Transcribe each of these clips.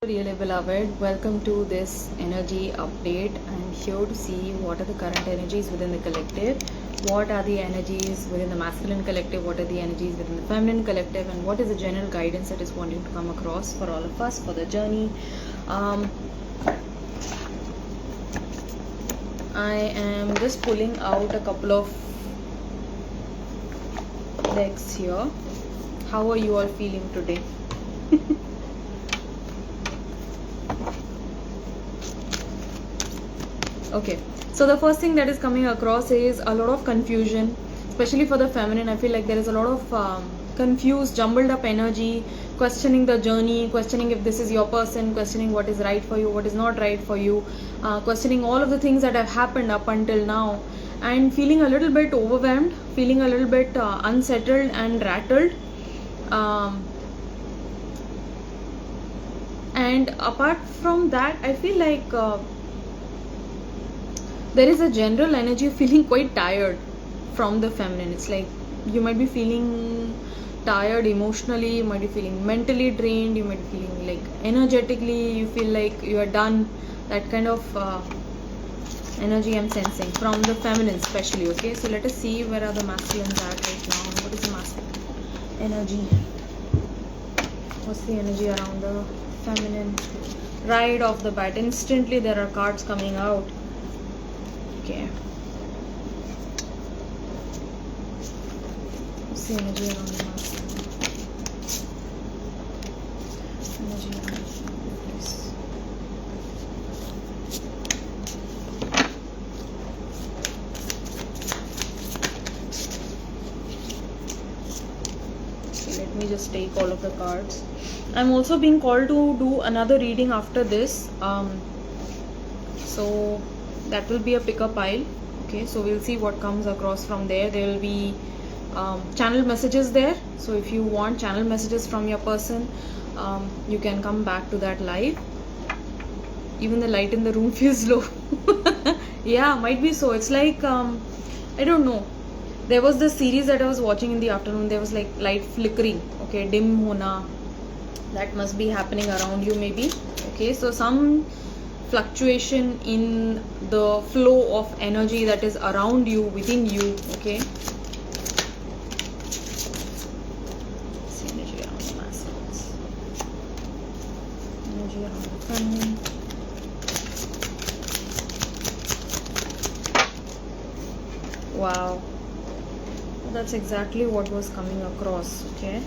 Really beloved, welcome to this energy update. I'm here to see what are the current energies within the collective, what are the energies within the masculine collective, what are the energies within the feminine collective, and what is the general guidance that is wanting to come across for all of us for the journey. I am just pulling out a couple of decks here. How are you all feeling today? Okay, so the first thing that is coming across is a lot of confusion, especially for the feminine. I feel like there is a lot of confused, jumbled up energy, questioning the journey, questioning if this is your person, questioning what is right for you, what is not right for you, questioning all of the things that have happened up until now, and feeling a little bit overwhelmed, feeling a little bit unsettled and rattled. And apart from that, I feel like there is a general energy of feeling quite tired from the feminine. It's like you might be feeling tired emotionally, you might be feeling mentally drained, you might be feeling like energetically you feel like you are done. That kind of energy I'm sensing from the feminine especially. Okay, so let us see where are the masculines at right now. What is the masculine energy? What's the energy around the feminine? Right off the bat, instantly there are cards coming out. Okay. What's the energy around the masculine? Energy around this. Okay, let me just take all of the cards. I'm also being called to do another reading after this. So that will be a picker pile. Okay, so we'll see what comes across from there. There will be channel messages there, so if you want channel messages from your person, you can come back to that live. Even the light in the room feels low. Yeah, might be so. It's like I don't know, there was this series that I was watching in the afternoon. There was like light flickering, okay, dim hona, that must be happening around you maybe. Okay, so some fluctuation in the flow of energy that is around you, within you. Okay, see energy around the masculines, energy around the feminine. Wow, that's exactly what was coming across. Okay,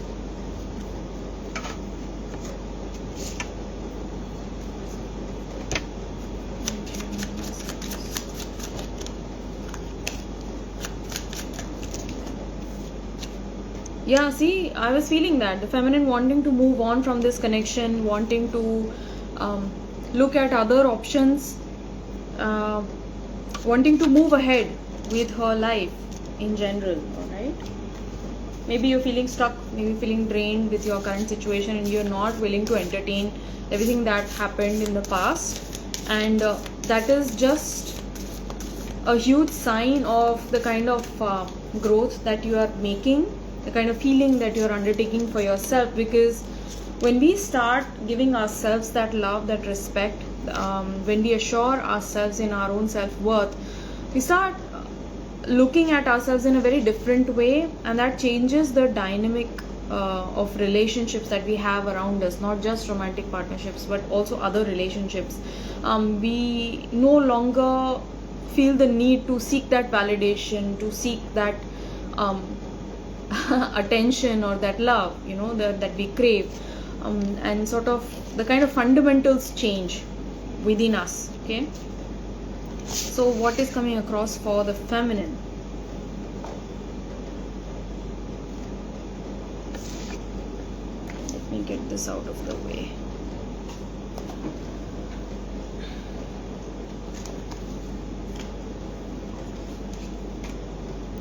yeah, see, I was feeling that the feminine wanting to move on from this connection, wanting to look at other options, wanting to move ahead with her life in general. Alright, maybe you're feeling stuck, maybe feeling drained with your current situation, and you're not willing to entertain everything that happened in the past, and that is just a huge sign of the kind of growth that you are making, the kind of healing that you're undertaking for yourself. Because when we start giving ourselves that love, that respect, when we assure ourselves in our own self-worth, we start looking at ourselves in a very different way, and that changes the dynamic of relationships that we have around us, not just romantic partnerships but also other relationships. We no longer feel the need to seek that validation, to seek that attention or that love, you know, that we crave, and sort of the kind of fundamentals change within us. Okay, so what is coming across for the feminine? Let me get this out of the way.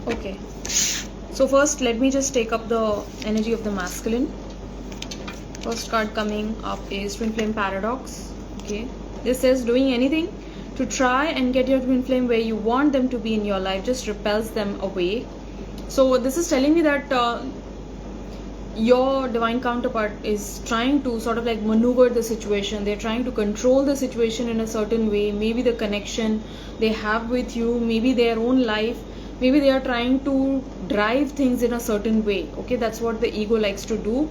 Okay, so first let me just take up the energy of the masculine. First card coming up is Twinflame Paradox. Okay, this says doing anything to try and get your twin flame where you want them to be in your life just repels them away. So this is telling me that your divine counterpart is trying to sort of like maneuver the situation. They're trying to control the situation in a certain way. Maybe the connection they have with you, maybe their own life, maybe they are trying to drive things in a certain way. Okay, that's what the ego likes to do.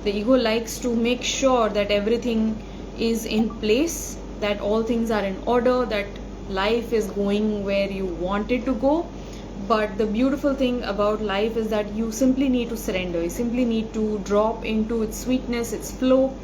The ego likes to make sure that everything is in place, that all things are in order, that life is going where you want it to go. But the beautiful thing about life is that you simply need to surrender. You simply need to drop into its sweetness, its flow,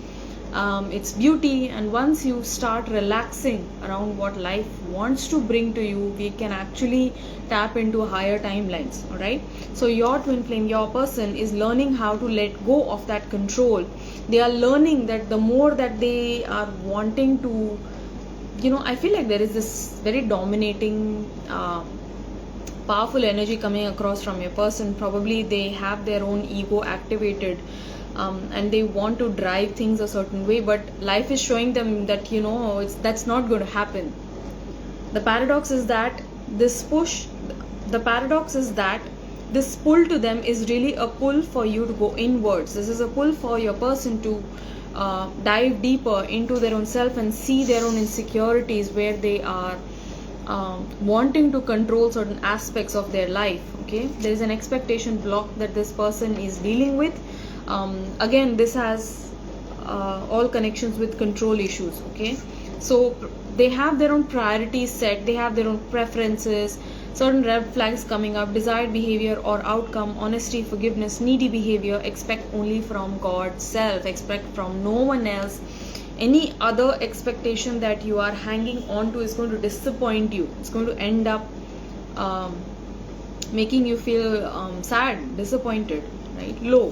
its beauty. And once you start relaxing around what life wants to bring to you, we can actually tap into higher timelines. All right. So your twin flame, your person, is learning how to let go of that control. They are learning that the more that they are wanting to, I feel like there is this very dominating powerful energy coming across from your person. Probably they have their own ego activated, and they want to drive things a certain way, but life is showing them that that's not going to happen. The paradox is that this pull to them is really a pull for you to go inwards. This is a pull for your person to dive deeper into their own self and see their own insecurities, where they are wanting to control certain aspects of their life. Okay, there is an expectation block that this person is dealing with. Again, this has all connections with control issues. Okay, so they have their own priorities set, they have their own preferences, certain red flags coming up, desired behavior or outcome, honesty, forgiveness, needy behavior, expect only from God self, expect from no one else. Any other expectation that you are hanging on to is going to disappoint you. It's going to end up making you feel sad, disappointed, right, low.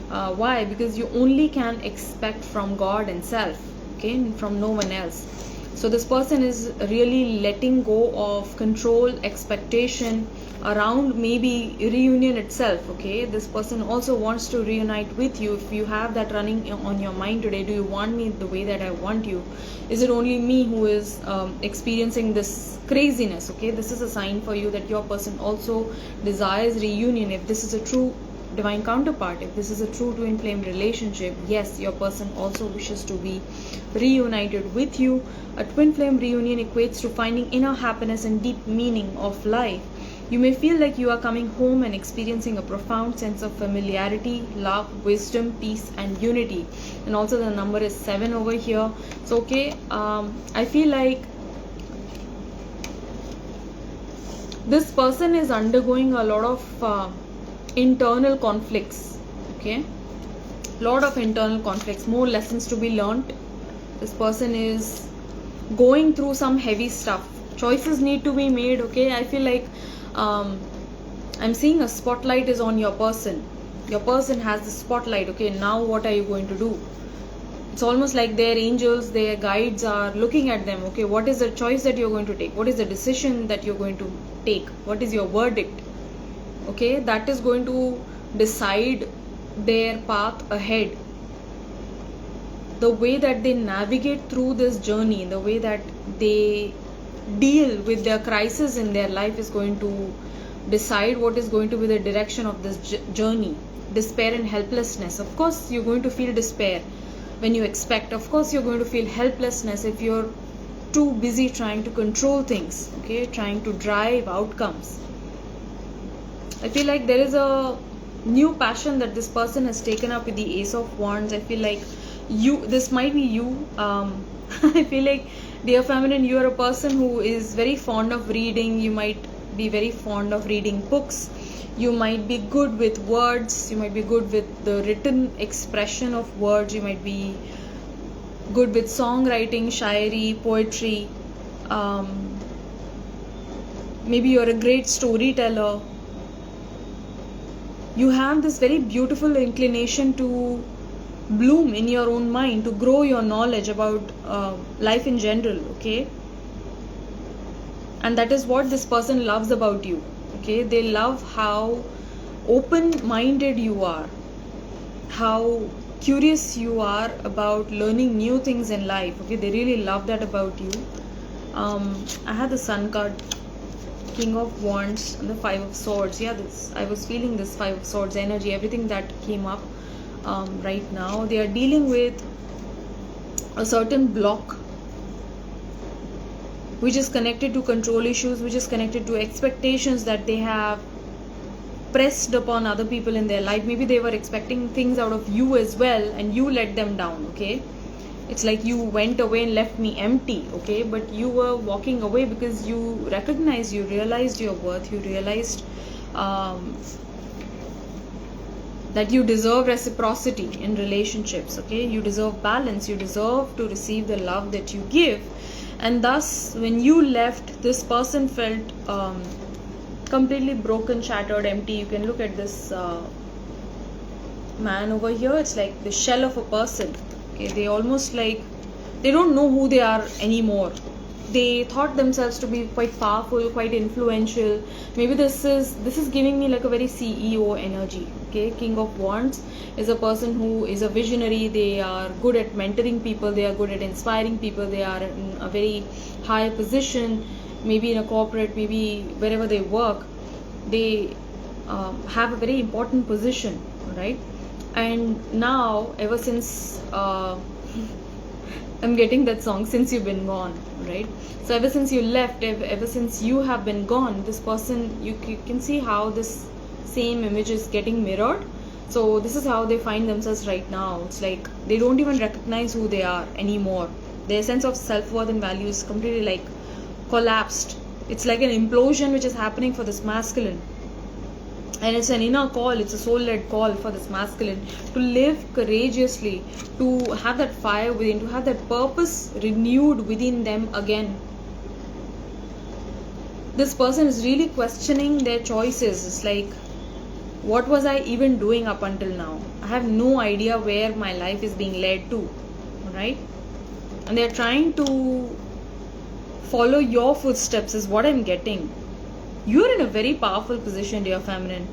Why? Because you only can expect from God and self, okay, from no one else. So this person is really letting go of control, expectation around maybe reunion itself. Okay, this person also wants to reunite with you. If you have that running on your mind today, do you want me the way that I want you? Is it only me who is experiencing this craziness? Okay, this is a sign for you that your person also desires reunion. If this is a true divine counterpart, if this is a true twin flame relationship, yes, your person also wishes to be reunited with you. A twin flame reunion equates to finding inner happiness and deep meaning of life. You may feel like you are coming home and experiencing a profound sense of familiarity, love, wisdom, peace, and unity. And also the number is 7 over here. So okay, I feel like this person is undergoing a lot of internal conflicts. Okay, lot of internal conflicts, more lessons to be learned. This person is going through some heavy stuff. Choices need to be made. Okay, I feel like I'm seeing a spotlight is on your person. Your person has the spotlight. Okay, now what are you going to do? It's almost like their angels, their guides are looking at them. Okay, what is the choice that you're going to take? What is the decision that you're going to take? What is your verdict? Okay, that is going to decide their path ahead. The way that they navigate through this journey, the way that they deal with their crisis in their life is going to decide what is going to be the direction of this journey. Despair and helplessness. Of course, you're going to feel despair when you expect. Of course, you're going to feel helplessness if you're too busy trying to control things, okay, trying to drive outcomes. I feel like there is a new passion that this person has taken up with the Ace of Wands. I feel like this might be you. I feel like, dear feminine, you are a person who is very fond of reading. You might be very fond of reading books. You might be good with words. You might be good with the written expression of words. You might be good with songwriting, shairi, poetry. Maybe you're a great storyteller. You have this very beautiful inclination to bloom in your own mind, to grow your knowledge about life in general. Okay, and that is what this person loves about you. Okay, they love how open-minded you are, how curious you are about learning new things in life. Okay, they really love that about you. I had the Sun card, King of Wands, and the 5 of Swords. Yeah, I was feeling this 5 of Swords energy. Everything that came up right now. They are dealing with a certain block which is connected to control issues, which is connected to expectations that they have pressed upon other people in their life. Maybe they were expecting things out of you as well, and you let them down. Okay, it's like you went away and left me empty. Okay, but you were walking away because you recognized, you realized your worth, you realized that you deserve reciprocity in relationships. Okay, you deserve balance, you deserve to receive the love that you give. And thus, when you left, this person felt completely broken, shattered, empty. You can look at this man over here. It's like the shell of a person. Okay, they almost like they don't know who they are anymore. They thought themselves to be quite powerful, quite influential. Maybe this is giving me like a very CEO energy. Okay, King of Wands is a person who is a visionary. They are good at mentoring people. They are good at inspiring people. They are in a very high position, maybe in a corporate, maybe wherever they work. They have a very important position, right? And now, ever since I'm getting that song, Since You've Been Gone, right? So ever since you left, ever since you have been gone, this person, you can see how this same image is getting mirrored. So this is how they find themselves right now. It's like they don't even recognize who they are anymore. Their sense of self-worth and value is completely like collapsed. It's like an implosion which is happening for this masculine. And it's an inner call, it's a soul-led call for this masculine to live courageously, to have that fire within, to have that purpose renewed within them again. This person is really questioning their choices. It's like, what was I even doing up until now? I have no idea where my life is being led to, right? And they're trying to follow your footsteps is what I'm getting. You're in a very powerful position, dear feminine.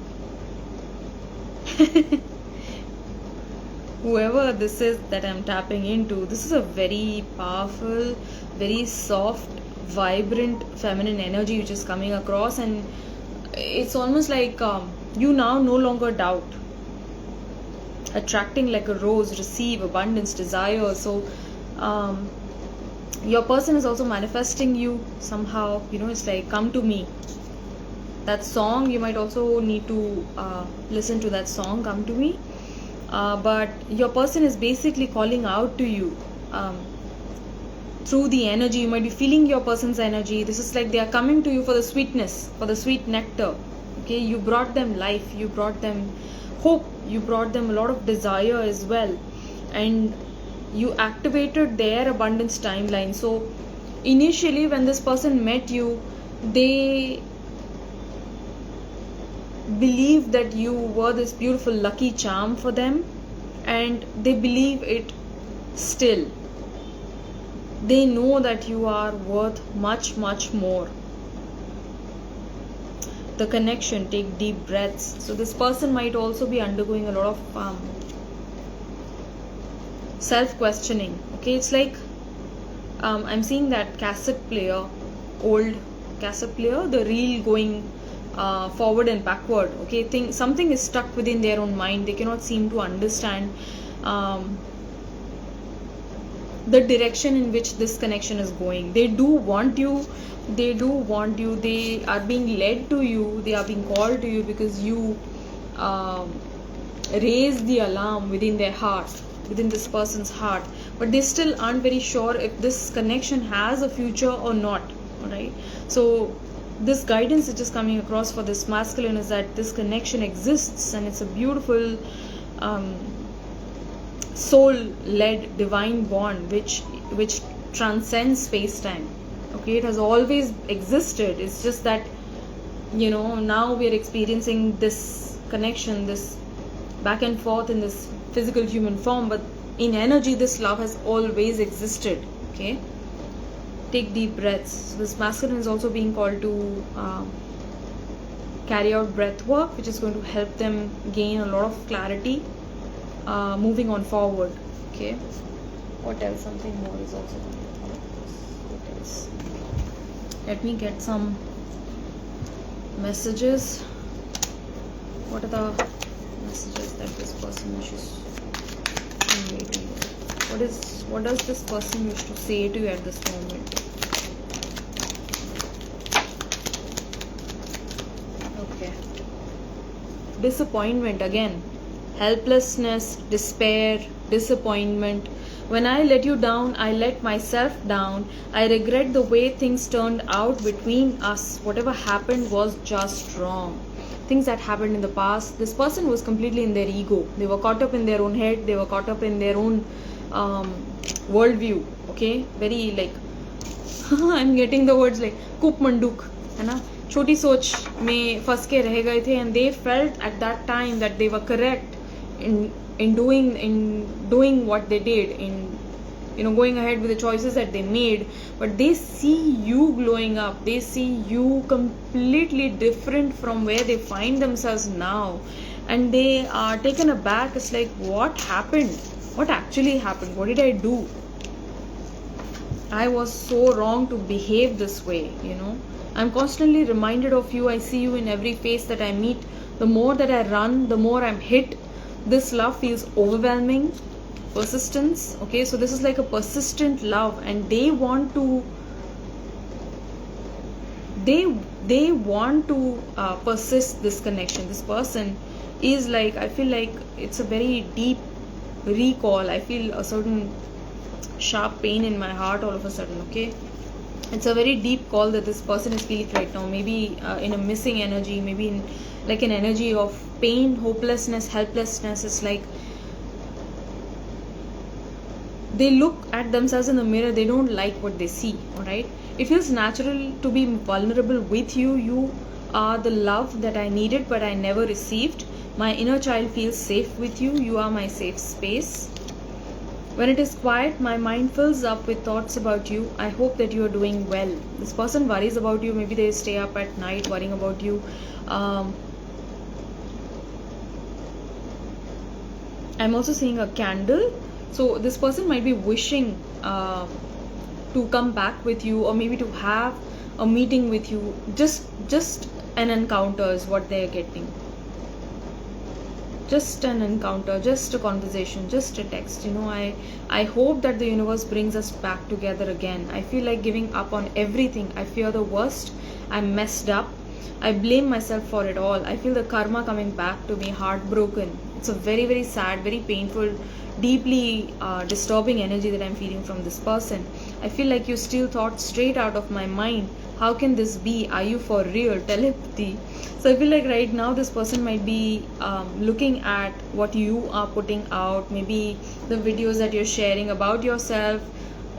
Whoever this is that I'm tapping into, this is a very powerful, very soft, vibrant feminine energy which is coming across, and it's almost like you now no longer doubt. Attracting like a rose, receive abundance, desire. So your person is also manifesting you somehow. It's like, come to me. That song, you might also need to listen to that song, Come to Me. But your person is basically calling out to you through the energy. You might be feeling your person's energy. This is like they are coming to you for the sweetness, for the sweet nectar. Okay, you brought them life, you brought them hope, you brought them a lot of desire as well, and you activated their abundance timeline. So initially when this person met you, they believe that you were this beautiful lucky charm for them, and they believe it still. They know that you are worth much, much more. The connection, take deep breaths. So this person might also be undergoing a lot of self-questioning. Okay, it's like I'm seeing that cassette player, old cassette player, the reel going forward and backward. Okay, something is stuck within their own mind. They cannot seem to understand the direction in which this connection is going. They do want you. They are being led to you. They are being called to you because you raise the alarm within their heart, within this person's heart. But they still aren't very sure if this connection has a future or not. Alright, so this guidance which is coming across for this masculine is that this connection exists, and it's a beautiful soul-led divine bond which transcends space-time. Okay, it has always existed. It's just that now we are experiencing this connection, this back and forth in this physical human form, but in energy this love has always existed. Okay, take deep breaths. So this masculine is also being called to carry out breath work, which is going to help them gain a lot of clarity moving on forward. Okay, what else? Something more is also coming. What else? Let me get some messages. What are the messages that this person wishes convey to you? What does this person wish to say to you at this moment? Okay. Disappointment again. Helplessness, despair, disappointment. When I let you down, I let myself down. I regret the way things turned out between us. Whatever happened was just wrong. Things that happened in the past, this person was completely in their ego. They were caught up in their own head. They were caught up in their own worldview. Okay, very like I'm getting the words like कूप मंडूक है ना, छोटी सोच में फंस के रह गए थे, and they felt at that time that they were correct in doing what they did, in going ahead with the choices that they made. But they see you glowing up, they see you completely different from where they find themselves now, and they are taken aback. It's like, what happened? What actually happened? What did I do? I was so wrong to behave this way, I'm constantly reminded of you. I see you in every face that I meet. The more that I run, the more I'm hit. This love feels overwhelming. Persistence. Okay, so this is like a persistent love, and they want to persist this connection. This person is like, I feel like it's a very deep recall. I feel a certain sharp pain in my heart all of a sudden. Okay, it's a very deep call that this person is feeling right now. Maybe in a missing energy, maybe in like an energy of pain, hopelessness, helplessness. It's like they look at themselves in the mirror, they don't like what they see. All right, it feels natural to be vulnerable with you. You are the love that I needed but I never received. My inner child feels safe with you. You are my safe space. When it is quiet, my mind fills up with thoughts about you. I hope that you are doing well. This person worries about you. Maybe they stay up at night worrying about you. I'm also seeing a candle. So this person might be wishing to come back with you, or maybe to have a meeting with you. Just an encounter is what they are getting. Just an encounter, just a conversation, just a text. I hope that the universe brings us back together again. I feel like giving up on everything. I fear the worst. I'm messed up. I blame myself for it all. I feel the karma coming back to me, heartbroken. It's a very, very sad, very painful, deeply disturbing energy that I'm feeling from this person. I feel like you steal thoughts straight out of my mind. How can this be? Are you for real? Telepathy. So I feel like right now this person might be looking at what you are putting out, maybe the videos that you're sharing about yourself,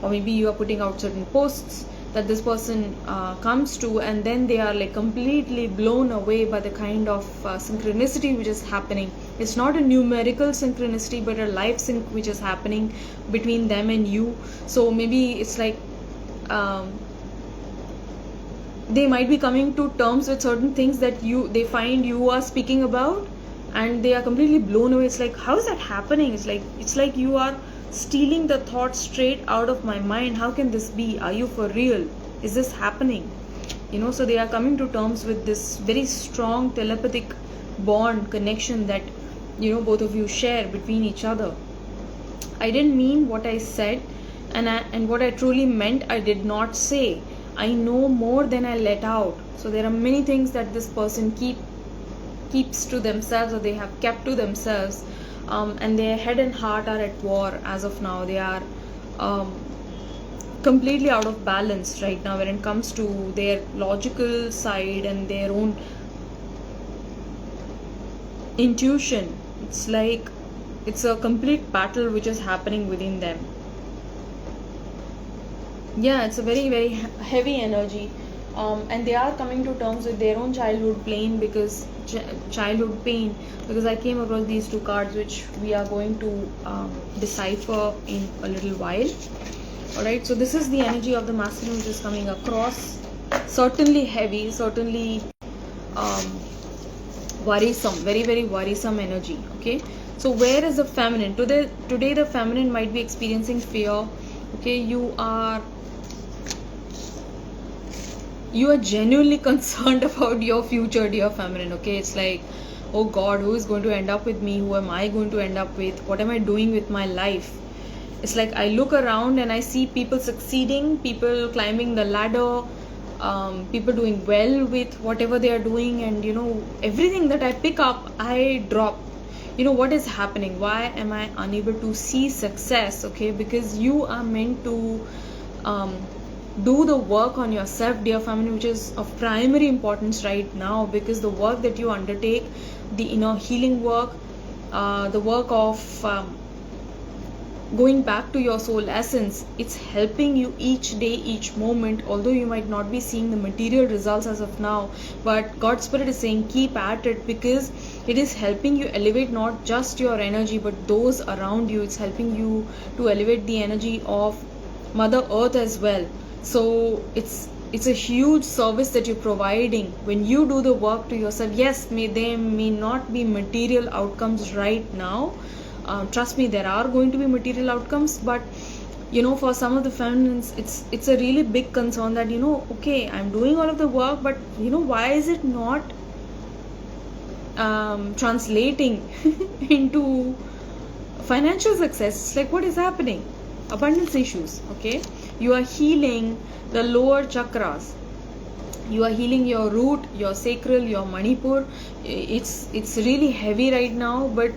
or maybe you are putting out certain posts that this person comes to, and then they are like completely blown away by the kind of synchronicity which is happening. It's not a numerical synchronicity, but a life sync which is happening between them and you. So maybe it's like they might be coming to terms with certain things that they find you are speaking about, and they are completely blown away. It's like, how is that happening? It's like you are stealing the thoughts straight out of my mind. How can this be? Are you for real? Is this happening? So they are coming to terms with this very strong telepathic bond connection that both of you share between each other. I didn't mean what I said, and what I truly meant I did not say. I know more than I let out. So there are many things that this person keeps to themselves, or they have kept to themselves, and their head and heart are at war as of now. They are completely out of balance right now when it comes to their logical side and their own intuition. It's like it's a complete battle which is happening within them. Yeah, it's a very, very heavy energy, and they are coming to terms with their own childhood pain, because I came across these two cards which we are going to decipher in a little while. Alright, so this is the energy of the masculine which is coming across. Certainly heavy, certainly worrisome, very, very worrisome energy. Okay, so where is the feminine? Today the feminine might be experiencing fear. Okay, you are genuinely concerned about your future, dear feminine. Okay, it's like oh God, who is going to end up with me? Who am I going to end up with? What am I doing with my life? It's like I look around and I see people succeeding, people climbing the ladder, people doing well with whatever they are doing, and everything that I pick up, I drop. What is happening? Why am I unable to see success? Okay, because you are meant to do the work on yourself, dear family, which is of primary importance right now, because the work that you undertake, the inner healing work, the work of going back to your soul essence, it's helping you each day, each moment, although you might not be seeing the material results as of now, but God's Spirit is saying keep at it, because it is helping you elevate not just your energy but those around you. It's helping you to elevate the energy of Mother Earth as well. So it's a huge service that you're providing when you do the work to yourself. Yes, there may not be material outcomes right now. Trust me, there are going to be material outcomes, but for some of the feminines, it's a really big concern that okay, I'm doing all of the work, but why is it not translating into financial success? It's like, what is happening? Abundance issues. Okay, you are healing the lower chakras, you are healing your root, your sacral, your manipur. It's really heavy right now, but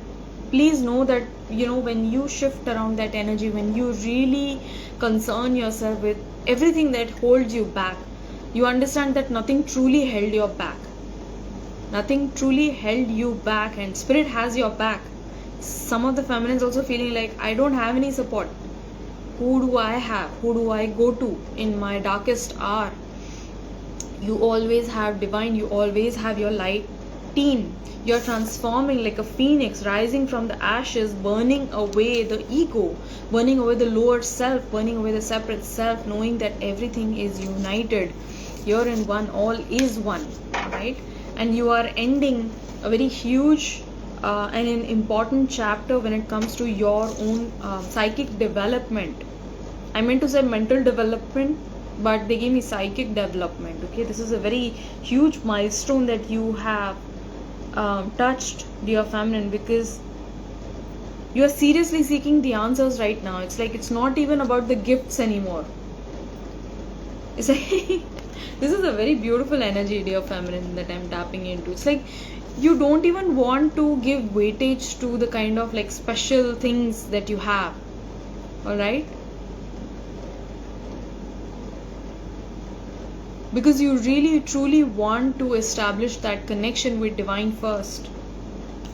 please know that when you shift around that energy, when you really concern yourself with everything that holds you back, you understand that nothing truly held your back. Nothing truly held you back, and Spirit has your back. Some of the feminines also feeling like, I don't have any support. Who do I have? Who do I go to in my darkest hour? You always have divine, you always have your light team. You're transforming like a phoenix, rising from the ashes, burning away the ego, burning away the lower self, burning away the separate self, knowing that everything is united. You're in one, all is one, right? And you are ending a very huge and an important chapter when it comes to your own psychic development. I meant to say mental development, but they gave me psychic development. Okay, this is a very huge milestone that you have touched, dear feminine, because you are seriously seeking the answers right now. It's like it's not even about the gifts anymore. It's like this is a very beautiful energy, dear feminine, that I'm tapping into. It's like you don't even want to give weightage to the kind of like special things that you have. All right, because you really truly want to establish that connection with divine first,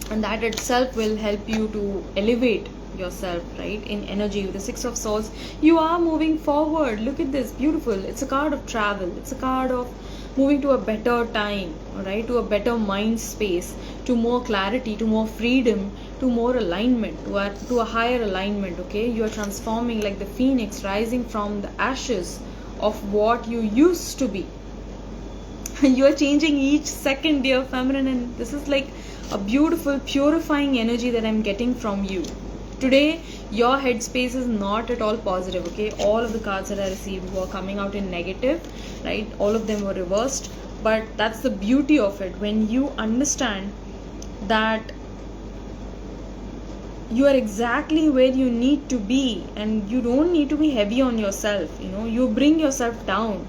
and that itself will help you to elevate yourself, right? In energy with the Six of Swords, you are moving forward. Look at this, beautiful. It's a card of travel, it's a card of moving to a better time, all right, to a better mind space, to more clarity, to more freedom, to more alignment, to a higher alignment. Okay, you are transforming like the phoenix, rising from the ashes of what you used to be. You are changing each second, dear feminine, and this is like a beautiful purifying energy that I'm getting from you today. Your headspace is not at all positive. Okay, all of the cards that I received were coming out in negative, right? All of them were reversed, but that's the beauty of it. When you understand that you are exactly where you need to be, and you don't need to be heavy on yourself, you bring yourself down.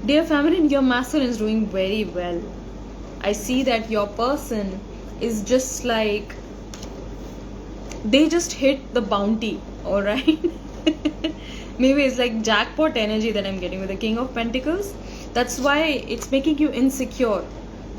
Dear feminine, your masculine is doing very well. I see that your person is just like, they just hit the bounty, all right? Maybe it's like jackpot energy that I'm getting with the King of Pentacles. That's why it's making you insecure.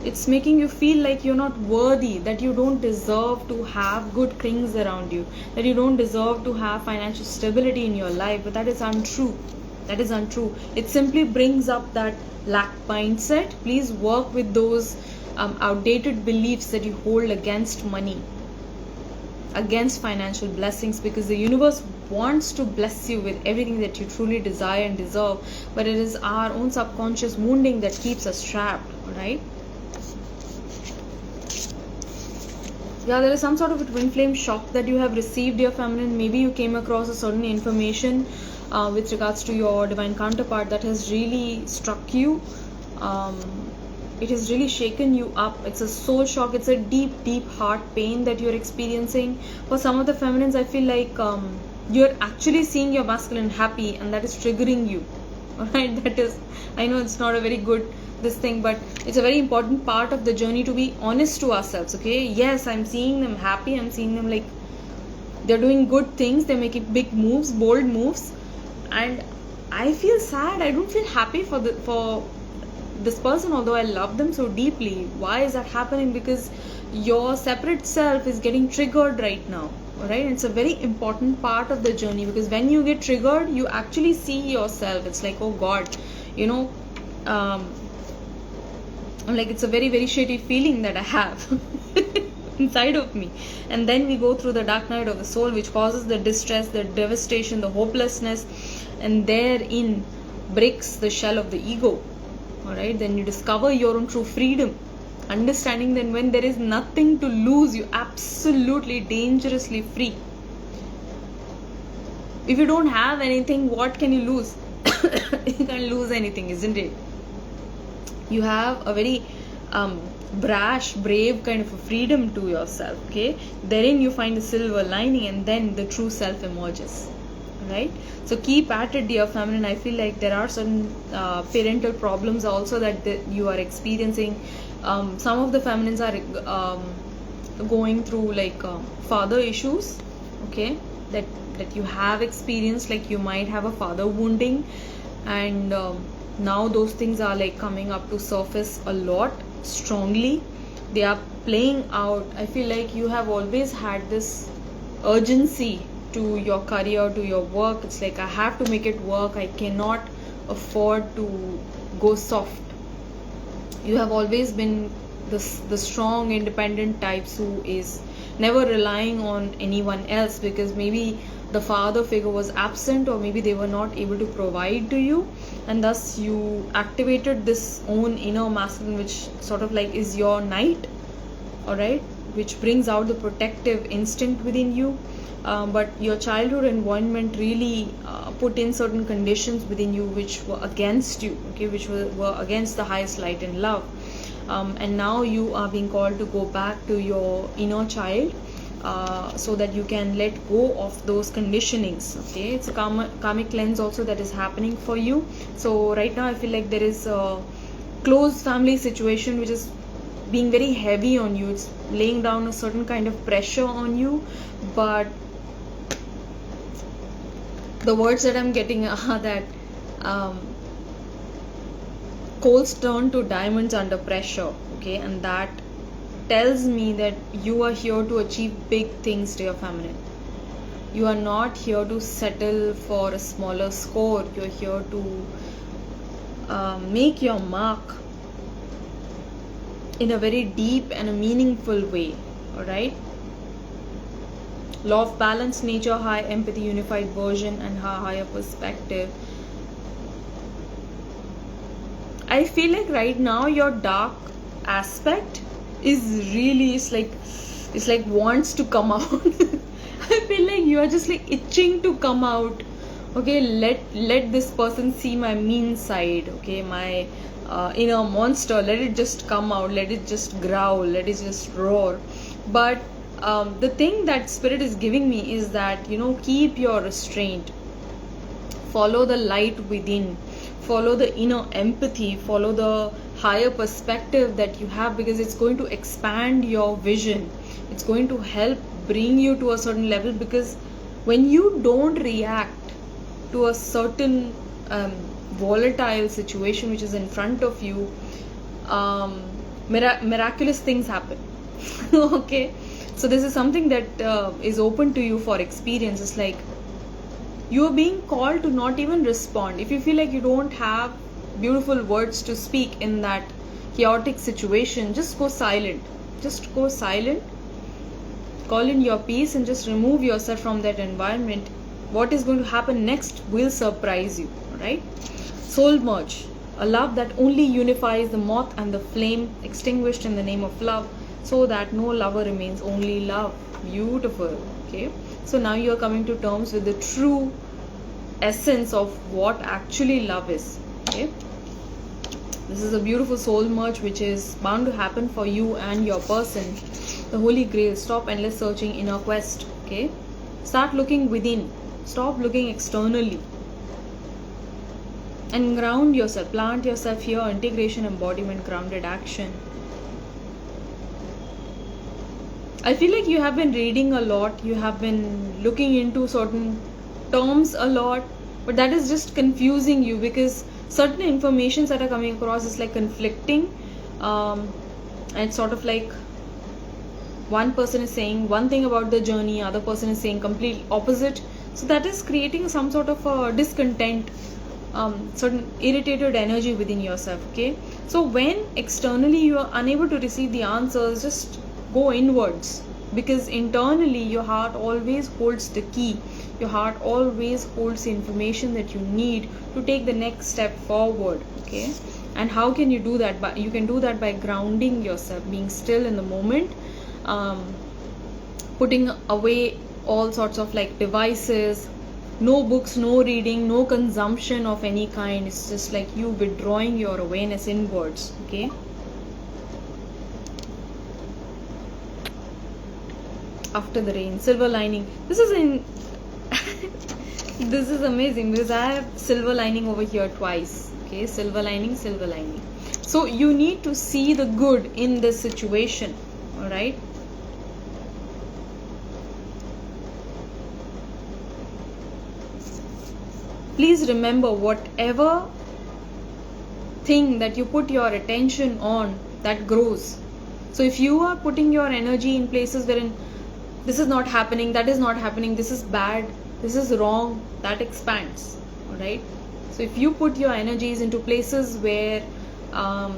It's making you feel like you're not worthy, that you don't deserve to have good things around you, that you don't deserve to have financial stability in your life. But that is untrue. That is untrue. It simply brings up that lack mindset. Please work with those outdated beliefs that you hold against money, against financial blessings, because the universe wants to bless you with everything that you truly desire and deserve, but it is our own subconscious wounding that keeps us trapped. All right, yeah, there is some sort of a twin flame shock that you have received, dear feminine. Maybe you came across a certain information with regards to your divine counterpart that has really struck you. um, it has really shaken you up. It's a soul shock. It's a deep heart pain that you're experiencing. For some of the feminines, I feel like you're actually seeing your masculine happy, and that is triggering you. Alright, that is, I know it's not a very good this thing, but it's a very important part of the journey to be honest to ourselves. Okay, yes, I'm seeing them happy. I'm seeing them like they're doing good things. They're making big moves, bold moves, and I feel sad. I don't feel happy for this person, although I love them so deeply. Why is that happening? Because your separate self is getting triggered right now. Alright, it's a very important part of the journey, because when you get triggered, you actually see yourself. It's like, oh God, you know, like it's a very shitty feeling that I have inside of me. And then we go through the dark night of the soul, which causes the distress, the devastation, the hopelessness, and therein breaks the shell of the ego. Alright, then you discover your own true freedom, understanding that when there is nothing to lose, you're absolutely dangerously free. If you don't have anything, what can you lose? You can't lose anything, isn't it? You have a very brash, brave kind of a freedom to yourself. Okay, therein you find the silver lining, and then the true self emerges. Right, so keep at it, dear feminine. I feel like there are certain parental problems also that you are experiencing. Some of the feminines are going through like father issues. Okay, that you have experienced, like you might have a father wounding, and now those things are like coming up to surface a lot strongly. They are playing out. I feel like you have always had this urgency to your career, to your work. It's like, I have to make it work. I cannot afford to go soft. You have always been the strong, independent types who is never relying on anyone else, because maybe the father figure was absent, or maybe they were not able to provide to you, and thus you activated this own inner masculine, which sort of like is your knight. Alright, which brings out the protective instinct within you. But your childhood environment really put in certain conditions within you which were against you, okay, which were against the highest light and love. And now you are being called to go back to your inner child, so that you can let go of those conditionings. Okay, it's a karmic cleanse also that is happening for you. So right now I feel like there is a close family situation which is being very heavy on you. It's laying down a certain kind of pressure on you, but the words that I'm getting are that coals turn to diamonds under pressure. Okay, and that tells me that you are here to achieve big things, dear feminine. You are not here to settle for a smaller score. You're here to make your mark in a very deep and a meaningful way. Alright, law of balance, nature, high empathy, unified version, and higher perspective. I feel like right now your dark aspect is really, it's like wants to come out. I feel like you are just like itching to come out. Okay, let this person see my mean side. Okay, my inner monster. Let it just come out. Let it just growl. Let it just roar. But the thing that spirit is giving me is that, you know, keep your restraint. Follow the light within. Follow the inner empathy. Follow the higher perspective that you have, because it's going to expand your vision. It's going to help bring you to a certain level, because when you don't react to a certain volatile situation which is in front of you, miraculous things happen. Okay, so this is something that is open to you for experience. It's like you are being called to not even respond. If you feel like you don't have beautiful words to speak in that chaotic situation, just go silent. Just go silent. Call in your peace and just remove yourself from that environment. What is going to happen next will surprise you. Right? Soul merge, a love that only unifies the moth and the flame, extinguished in the name of love, so that no lover remains, only love. Beautiful. Okay, so now you are coming to terms with the true essence of what actually love is. Okay, This is a beautiful soul merge which is bound to happen for you and your person. The Holy Grail. Stop endless searching, inner quest. Okay, start looking within. Stop looking externally. And ground yourself. Plant yourself here. Integration, embodiment, grounded action. I feel like you have been reading a lot. You have been looking into certain terms a lot. But that is just confusing you, because certain informations that are coming across is like conflicting. And it's sort of like one person is saying one thing about the journey, other person is saying complete opposite. So that is creating some sort of a discontent, certain irritated energy within yourself. Okay, so when externally you are unable to receive the answers, just go inwards, because internally your heart always holds the key. Your heart always holds the information that you need to take the next step forward. Okay, and how can you do that? But you can do that by grounding yourself, being still in the moment, putting away all sorts of like devices, no books, no reading, no consumption of any kind. It's just like you withdrawing your awareness inwards. Okay, after the rain, silver lining. This is in this is amazing, because I have silver lining over here twice. Okay, silver lining, silver lining. So you need to see the good in this situation. All right, please remember, whatever thing that you put your attention on, that grows. So if you are putting your energy in places wherein this is not happening, that is not happening, this is bad, this is wrong, that expands. All right, so if you put your energies into places where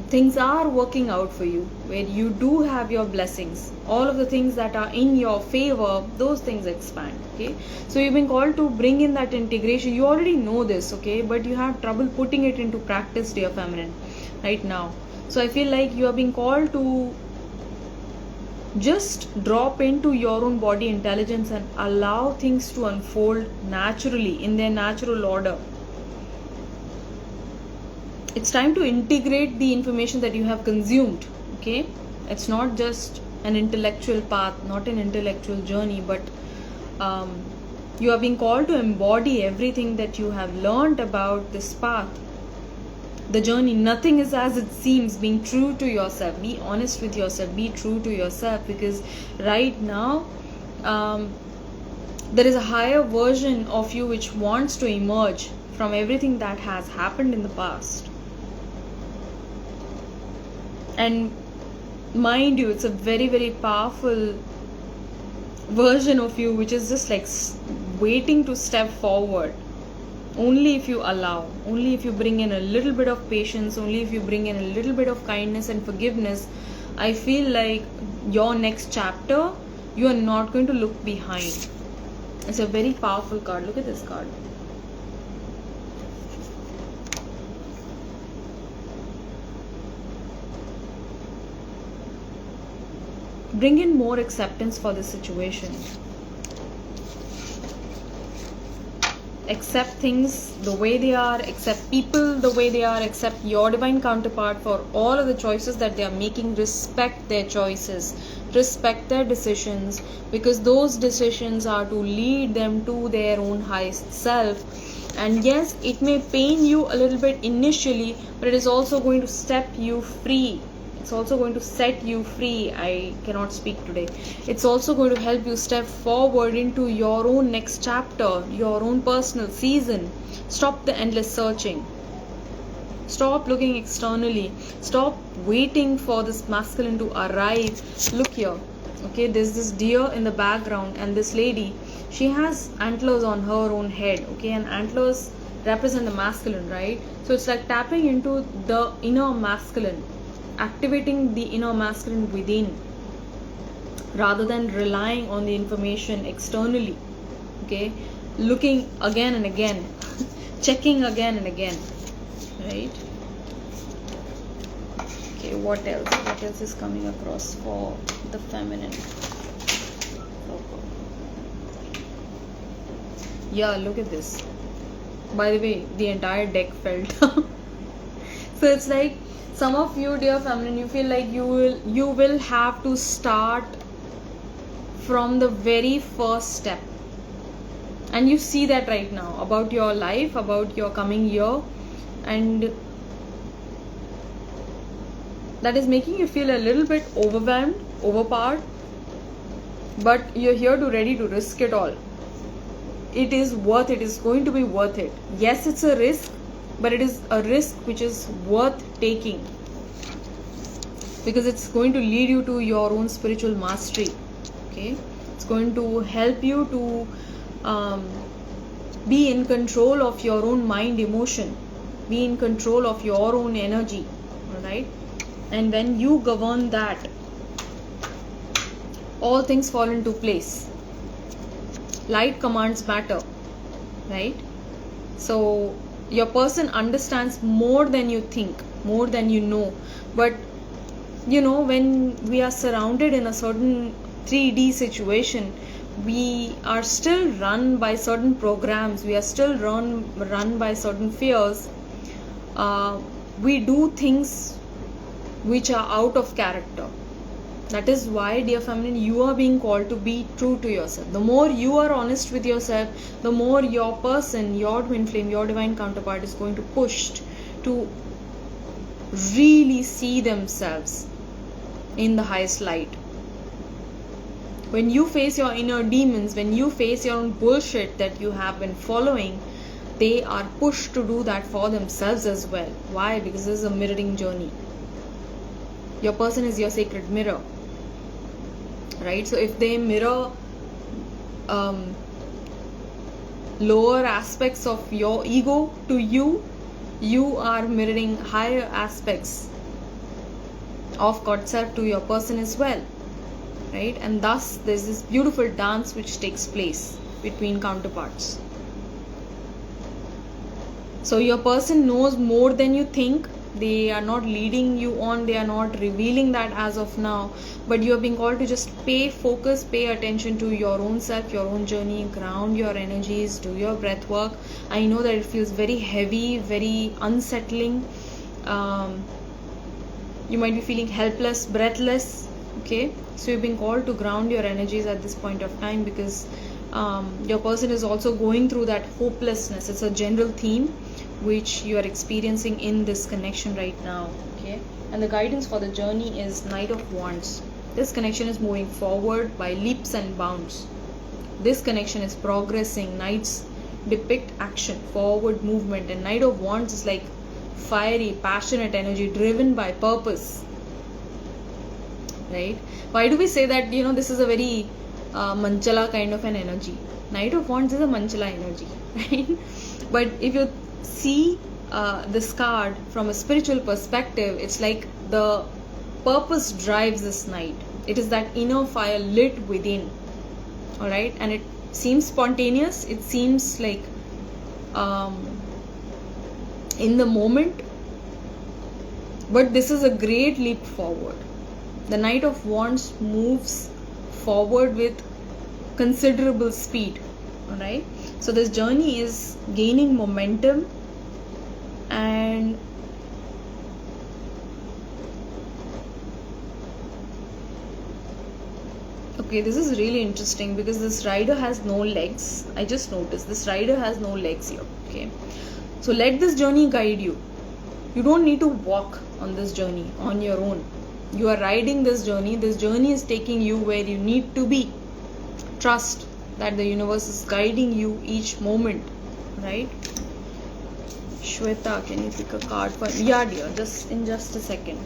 things are working out for you, where you do have your blessings, all of the things that are in your favor, those things expand. Okay, so you've been called to bring in that integration. You already know this, okay, but you have trouble putting it into practice, dear feminine, right now. So I feel like you are being called to just drop into your own body intelligence and allow things to unfold naturally in their natural order. It's time to integrate the information that you have consumed. Okay, it's not just an intellectual path, not an intellectual journey, but you are being called to embody everything that you have learned about this path, the journey. Nothing is as it seems. Being true to yourself, be honest with yourself, be true to yourself, because right now there is a higher version of you which wants to emerge from everything that has happened in the past. And mind you, it's a very, very powerful version of you which is just like waiting to step forward. Only if you allow, only if you bring in a little bit of patience, only if you bring in a little bit of kindness and forgiveness, I feel like your next chapter, you are not going to look behind. It's a very powerful card. Look at this card. Bring in more acceptance for this situation. Accept things the way they are, accept people the way they are, accept your divine counterpart for all of the choices that they are making. Respect their choices, respect their decisions, because those decisions are to lead them to their own highest self. And yes, it may pain you a little bit initially, but it is also going to step you free. It's also going to set you free. I cannot speak today. It's also going to help you step forward into your own next chapter, your own personal season. Stop the endless searching. Stop looking externally. Stop waiting for this masculine to arrive. Look here. Okay, there's this deer in the background, and this lady, she has antlers on her own head. Okay, and antlers represent the masculine, right? So it's like tapping into the inner masculine, activating the inner masculine within, rather than relying on the information externally. Okay, looking again and again, checking again and again, right? Okay, what else is coming across for the feminine? Yeah, look at this. By the way, the entire deck fell down. So it's like some of you, dear feminine, you feel like you will have to start from the very first step, and you see that right now about your life, about your coming year, and that is making you feel a little bit overwhelmed, overpowered, but you're here to ready to risk it all. It is worth it. It's going to be worth it. Yes, it's a risk, but it is a risk which is worth taking, because it's going to lead you to your own spiritual mastery. Okay, it's going to help you to be in control of your own mind, emotion, be in control of your own energy. All right, and when you govern that, all things fall into place. Light commands matter, right? So your person understands more than you think, more than you know. But you know, when we are surrounded in a certain 3D situation, we are still run by certain programs, we are still run by certain fears. We do things which are out of character. That is why, dear feminine, you are being called to be true to yourself. The more you are honest with yourself, the more your person, your twin flame, your divine counterpart is going to push to really see themselves in the highest light. When you face your inner demons, when you face your own bullshit that you have been following, they are pushed to do that for themselves as well. Why? Because this is a mirroring journey. Your person is your sacred mirror, right? So if they mirror lower aspects of your ego to you, you are mirroring higher aspects of God self to your person as well, right? And thus there's this beautiful dance which takes place between counterparts. So your person knows more than you think. They are not leading you on, they are not revealing that as of now, but you are being called to just pay focus, pay attention to your own self, your own journey, ground your energies, do your breath work. I know that it feels very heavy, very unsettling. You might be feeling helpless, breathless. Okay, so you've been called to ground your energies at this point of time, because your person is also going through that hopelessness. It's a general theme which you are experiencing in this connection right now. Okay, and the guidance for the journey is Knight of Wands. This connection is moving forward by leaps and bounds. This connection is progressing. Knights depict action, forward movement, and Knight of Wands is like fiery, passionate energy driven by purpose, right? Why do we say that, you know, this is a very manchala kind of an energy? Knight of Wands is a manchala energy, right? But if you see this card from a spiritual perspective, it's like the purpose drives this knight. It is that inner fire lit within, all right? And it seems spontaneous, it seems like in the moment, but this is a great leap forward. The Knight of Wands moves forward with considerable speed, all right? So this journey is gaining momentum, and okay, this is really interesting because this rider has no legs. I just noticed this rider has no legs here. Okay, so let this journey guide you. You don't need to walk on this journey on your own. You are riding this journey. This journey is taking you where you need to be. Trust that the universe is guiding you each moment, right? Shweta, can you pick a card for me? Yeah, dear, just a second.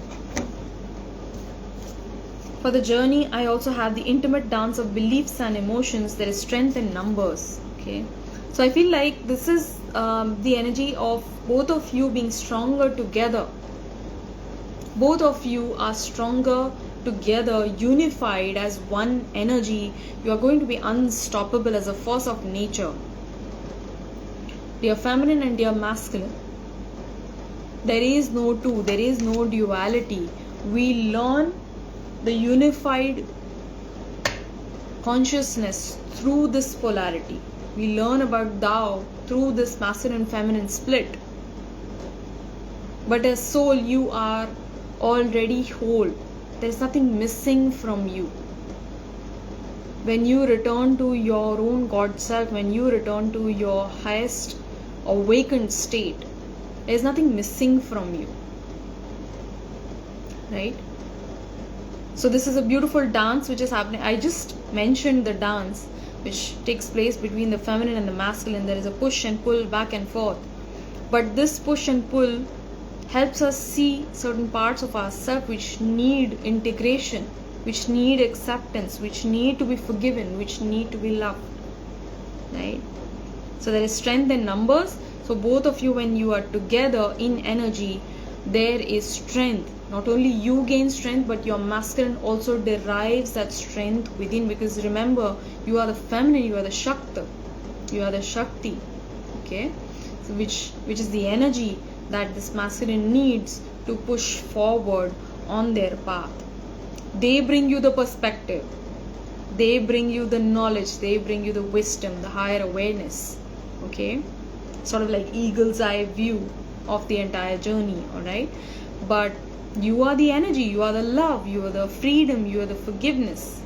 For the journey, I also have the intimate dance of beliefs and emotions. There is strength in numbers. Okay, so I feel like this is the energy of both of you being stronger together. Both of you are stronger together, unified as one energy. You are going to be unstoppable as a force of nature. Dear feminine and dear masculine, there is no two, there is no duality. We learn the unified consciousness through this polarity. We learn about Tao through this masculine and feminine split. But as soul, you are already whole. There's nothing missing from you. When you return to your own God self, when you return to your highest awakened state, there's nothing missing from you. Right? So this is a beautiful dance which is happening. I just mentioned the dance which takes place between the feminine and the masculine. There is a push and pull back and forth. But this push and pull helps us see certain parts of ourselves which need integration, which need acceptance, which need to be forgiven, which need to be loved. Right? So there is strength in numbers. So both of you, when you are together in energy, there is strength. Not only you gain strength, but your masculine also derives that strength within, because remember, you are the feminine, you are the Shakti, you are the Shakti. Okay? So which is the energy that this masculine needs to push forward on their path. They bring you the perspective, they bring you the knowledge, they bring you the wisdom, the higher awareness. Okay? Sort of like eagle's eye view of the entire journey. Alright? But you are the energy, you are the love, you are the freedom, you are the forgiveness,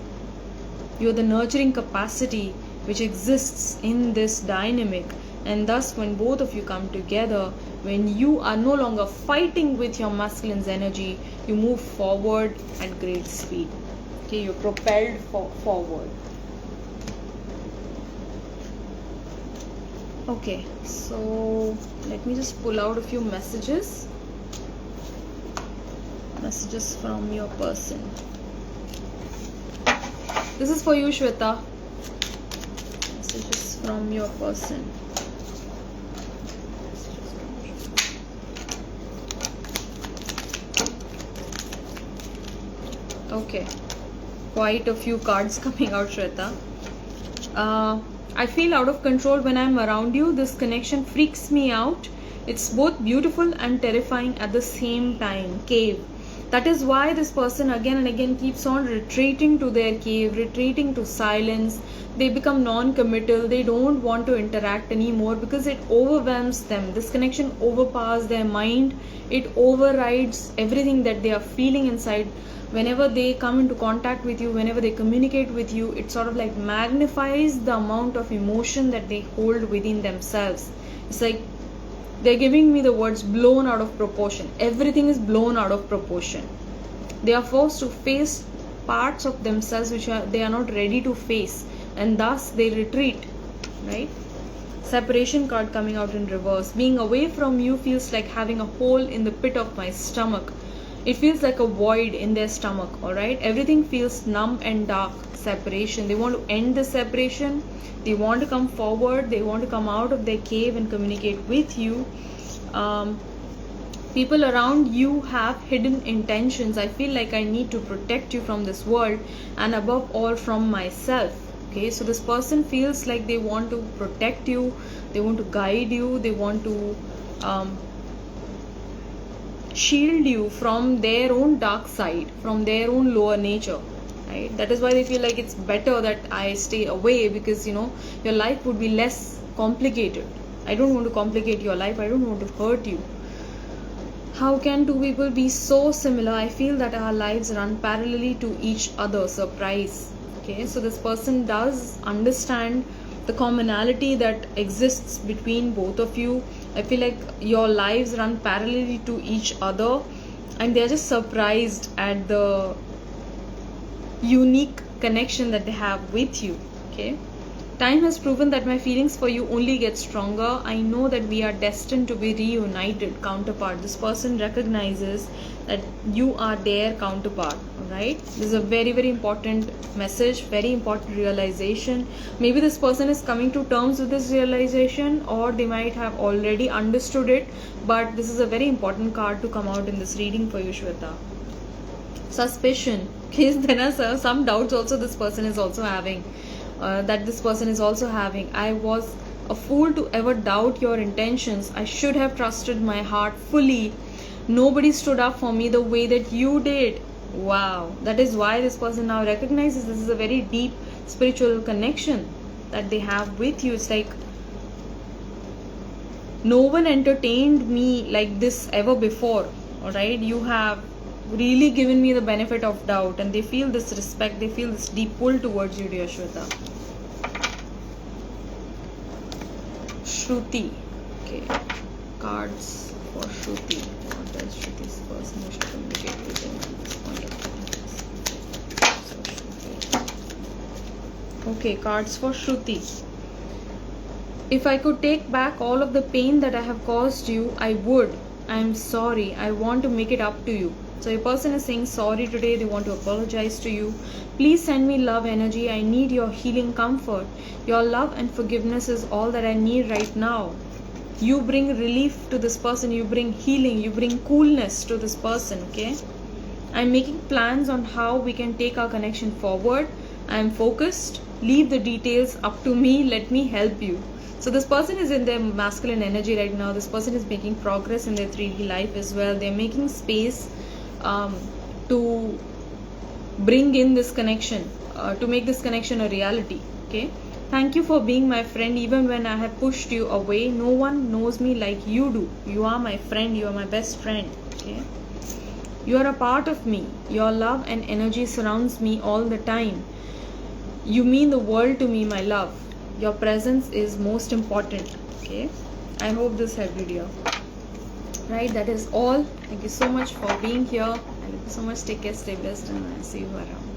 you are the nurturing capacity which exists in this dynamic. And thus, when both of you come together, when you are no longer fighting with your masculine's energy, you move forward at great speed. Okay, you're propelled forward. Okay, so let me just pull out a few messages from your person. This is for you, Shweta. Messages from your person. Okay, quite a few cards coming out, Shweta. I feel out of control when I'm around you. This connection freaks me out. It's both beautiful and terrifying at the same time. Cave. That is why this person again and again keeps on retreating to their cave, retreating to silence. They become non-committal. They don't want to interact anymore because it overwhelms them. This connection overpowers their mind. It overrides everything that they are feeling inside. Whenever they come into contact with you, whenever they communicate with you, it sort of like magnifies the amount of emotion that they hold within themselves. It's like they're giving me the words blown out of proportion. Everything is blown out of proportion. They are forced to face parts of themselves which they are not ready to face, and thus they retreat. Right? Separation card coming out in reverse. Being away from you feels like having a hole in the pit of my stomach. It feels like a void in their stomach. Alright? Everything feels numb and dark. Separation. They want to end the separation. They want to come forward. They want to come out of their cave and communicate with you. People around you have hidden intentions. I feel like I need to protect you from this world, and above all from myself. Okay, so this person feels like they want to protect you, they want to guide you, they want to shield you from their own dark side, from their own lower nature. Right? That is why they feel like it's better that I stay away, because your life would be less complicated. I don't want to complicate your life. I don't want to hurt you. How can two people be so similar? I feel that our lives run parallelly to each other. Surprise. Okay, so this person does understand the commonality that exists between both of you. I feel like your lives run parallelly to each other, and they're just surprised at the unique connection that they have with you. Okay, time has proven that my feelings for you only get stronger. I know that we are destined to be reunited. Counterpart. This person recognizes that you are their counterpart. Alright, this is a very, very important message, very important realization. Maybe this person is coming to terms with this realization, or they might have already understood it, but this is a very important card to come out in this reading for you, Shweta. Suspicion. Okay, there are some doubts also this person is also having. I was a fool to ever doubt your intentions. I should have trusted my heart fully. Nobody stood up for me the way that you did. Wow. That is why this person now recognizes this is a very deep spiritual connection that they have with you. It's like, no one entertained me like this ever before. Alright, you have really given me the benefit of doubt, and they feel this respect, they feel this deep pull towards you, dear Shweta. Shruti. Okay. Cards for Shruti. What does Shruti's person wish to communicate with them at this point of time? So, Shruti. Okay, cards for Shruti. If I could take back all of the pain that I have caused you, I would. I am sorry. I want to make it up to you. So your person is saying sorry today. They want to apologize to you. Please send me love energy. I need your healing comfort. Your love and forgiveness is all that I need right now. You bring relief to this person. You bring healing. You bring coolness to this person. Okay. I'm making plans on how we can take our connection forward. I'm focused. Leave the details up to me. Let me help you. So this person is in their masculine energy right now. This person is making progress in their 3D life as well. They're making space to bring in this connection, to make this connection a reality. Okay. Thank you for being my friend even when I have pushed you away. No one knows me like you do. You are my friend. You are my best friend. Okay. You are a part of me. Your love and energy surrounds me all the time. You mean the world to me, my love. Your presence is most important. Okay. I hope this helped you, dear. Right, that is all. Thank you so much for being here. Thank you so much. Take care, stay blessed, and I'll see you around.